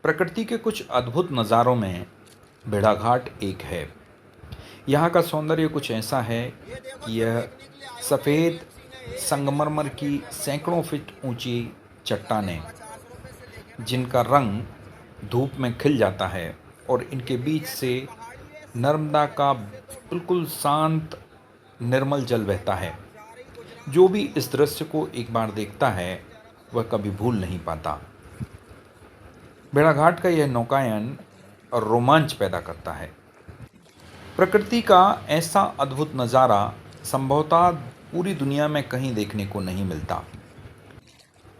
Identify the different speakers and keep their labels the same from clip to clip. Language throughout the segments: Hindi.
Speaker 1: प्रकृति के कुछ अद्भुत नज़ारों में भेड़ाघाट एक है। यहाँ का सौंदर्य कुछ ऐसा है कि यह सफ़ेद संगमरमर की सैकड़ों फीट ऊंची चट्टानें, जिनका रंग धूप में खिल जाता है, और इनके बीच से नर्मदा का बिल्कुल शांत निर्मल जल बहता है। जो भी इस दृश्य को एक बार देखता है वह कभी भूल नहीं पाता। भेड़ाघाट का यह नौकायन रोमांच पैदा करता है। प्रकृति का ऐसा अद्भुत नज़ारा संभवतः पूरी दुनिया में कहीं देखने को नहीं मिलता,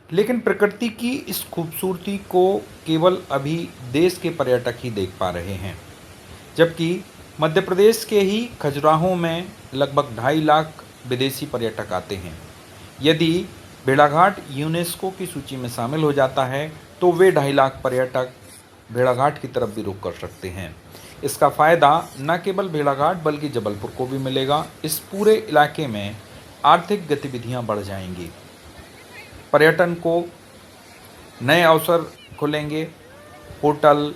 Speaker 1: लेकिन प्रकृति की इस खूबसूरती को केवल अभी देश के पर्यटक ही देख पा रहे हैं, जबकि मध्य प्रदेश के ही खजुराहो में लगभग 2.5 लाख विदेशी पर्यटक आते हैं। यदि भेड़ाघाट यूनेस्को की सूची में शामिल हो जाता है तो वे 2.5 लाख पर्यटक भेड़ाघाट की तरफ भी रुख कर सकते हैं। इसका फ़ायदा न केवल भेड़ाघाट बल्कि जबलपुर को भी मिलेगा। इस पूरे इलाके में आर्थिक गतिविधियां बढ़ जाएंगी, पर्यटन को नए अवसर खुलेंगे, होटल,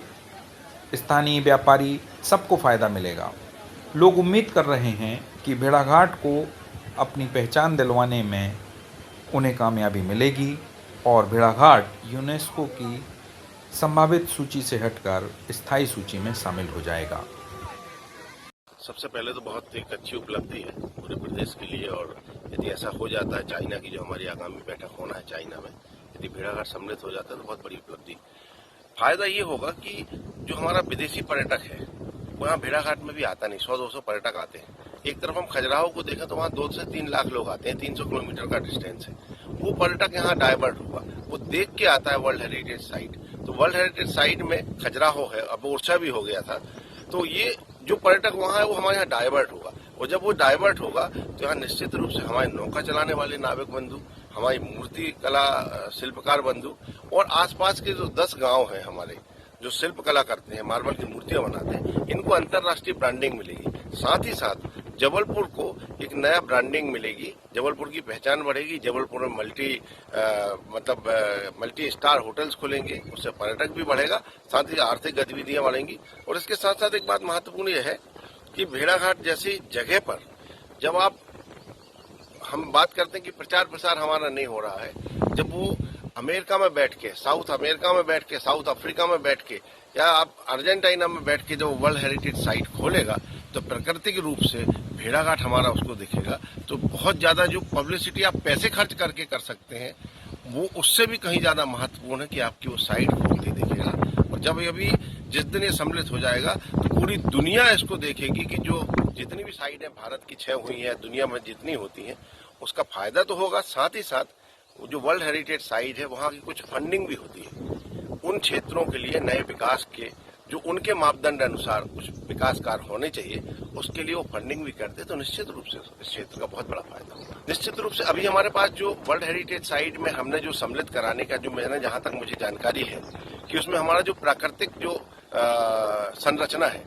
Speaker 1: स्थानीय व्यापारी, सबको फ़ायदा मिलेगा। लोग उम्मीद कर रहे हैं कि भेड़ाघाट को अपनी पहचान दिलवाने में उन्हें कामयाबी मिलेगी और भेड़ाघाट यूनेस्को की संभावित सूची से हटकर स्थायी सूची में शामिल हो जाएगा।
Speaker 2: सबसे पहले तो बहुत एक अच्छी उपलब्धि है पूरे प्रदेश के लिए, और यदि ऐसा हो जाता है, चाइना की जो हमारी आगामी बैठक होना है चाइना में, यदि भेड़ाघाट सम्मिलित हो जाता है तो बहुत बड़ी उपलब्धि। फायदा ये होगा कि जो हमारा विदेशी पर्यटक है वो यहाँ भेड़ाघाट में भी आता नहीं, 100-200 पर्यटक आते हैं। एक तरफ हम खजुराहो को देखें तो वहाँ 2 से 3 लाख लोग आते हैं, 300 किलोमीटर का डिस्टेंस है। वो पर्यटक यहाँ डाइवर्ट होगा, वो देख के आता है वर्ल्ड हेरिटेज साइट। तो वर्ल्ड हेरिटेज साइट में खजुराहो है, अब ओरछा भी हो गया था। तो ये जो पर्यटक वहाँ है वो हमारे यहाँ डाइवर्ट होगा, और जब वो डाइवर्ट होगा तो यहाँ निश्चित रूप से हमारे नौका चलाने वाले नाविक बंधु, हमारी मूर्ति कला शिल्पकार बंधु और आसपास के जो 10 गांव हैं हमारे जो शिल्प कला करते हैं, मार्बल की मूर्तियां बनाते हैं, इनको अंतर्राष्ट्रीय ब्रांडिंग मिलेगी। साथ ही साथ जबलपुर को एक नया ब्रांडिंग मिलेगी, जबलपुर की पहचान बढ़ेगी। जबलपुर में मल्टी स्टार होटल्स खुलेंगे, उससे पर्यटक भी बढ़ेगा, साथ ही आर्थिक गतिविधियां बढ़ेंगी। और इसके साथ साथ एक बात महत्वपूर्ण यह है कि भेड़ाघाट जैसी जगह पर जब हम बात करते हैं कि प्रचार प्रसार हमारा नहीं हो रहा है, जब वो अमेरिका में बैठ के, साउथ अमेरिका में बैठ के, साउथ अफ्रीका में बैठ के, या आप अर्जेंटीना में बैठ के जब वर्ल्ड हेरिटेज साइट खोलेगा तो प्राकृतिक रूप से भेड़ाघाट हमारा उसको दिखेगा। तो बहुत ज्यादा जो पब्लिसिटी आप पैसे खर्च करके कर सकते हैं वो उससे भी कहीं ज्यादा महत्वपूर्ण है कि आपकी वो साइट खोलती दिखेगा। और जब अभी जिस दिन ये सम्मिलित हो जाएगा तो पूरी दुनिया इसको देखेगी कि जो जितनी भी साइट है भारत की 6 हुई है, दुनिया में जितनी होती हैं, उसका फायदा तो होगा। साथ ही साथ जो वर्ल्ड हेरिटेज साइट है वहाँ की कुछ फंडिंग भी होती है उन क्षेत्रों के लिए, नए विकास के जो उनके मापदंड अनुसार कुछ विकास कार्य होने चाहिए, उसके लिए वो फंडिंग भी करते, तो निश्चित रूप से इस क्षेत्र का बहुत बड़ा फायदा होगा। निश्चित रूप से अभी हमारे पास जो वर्ल्ड हेरिटेज साइट में हमने जो सम्मिलित कराने का जो मैंने जहाँ तक मुझे जानकारी है कि उसमें हमारा जो प्राकृतिक जो संरचना है,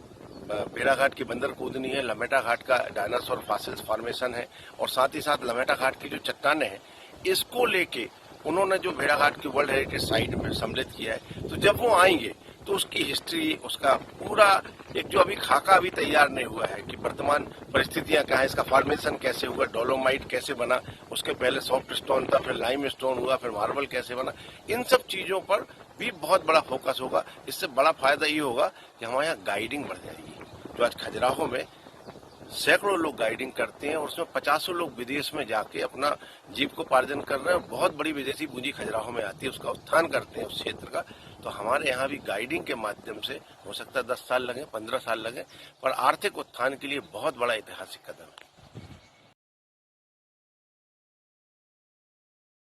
Speaker 2: भेड़ाघाट की बंदर कूदनी है, लमेटा घाट का डायनासोर फॉसिल्स फॉर्मेशन है, और साथ ही साथ लमेटा घाट की जो चट्टानें हैं, इसको लेके उन्होंने जो भेड़ाघाट की वर्ल्ड हेरिटेज साइट में सम्मिलित किया है। तो जब वो आएंगे तो उसकी हिस्ट्री, उसका पूरा एक जो अभी खाका अभी तैयार नहीं हुआ है कि वर्तमान परिस्थितियां क्या है, इसका फॉर्मेशन कैसे हुआ, डोलोमाइट कैसे बना, उसके पहले सॉफ्ट स्टोन था, फिर लाइम स्टोन हुआ, फिर मार्बल कैसे बना, इन सब चीजों पर भी बहुत बड़ा फोकस होगा। इससे बड़ा फायदा ये होगा कि हमारे यहाँ गाइडिंग बढ़ जाएगी। जो आज खजुराहो में सैकड़ों लोग गाइडिंग करते हैं और उसमें 50 लोग विदेश में जाके अपना जीविकोपार्जन कर रहे हैं, बहुत बड़ी विदेशी पूंजी खजुराहो में आती है, उसका उत्थान करते हैं उस क्षेत्र का। तो हमारे यहाँ भी गाइडिंग के माध्यम से हो सकता है 10 साल लगे, 15 साल लगे, पर आर्थिक उत्थान के लिए बहुत बड़ा ऐतिहासिक कदम है।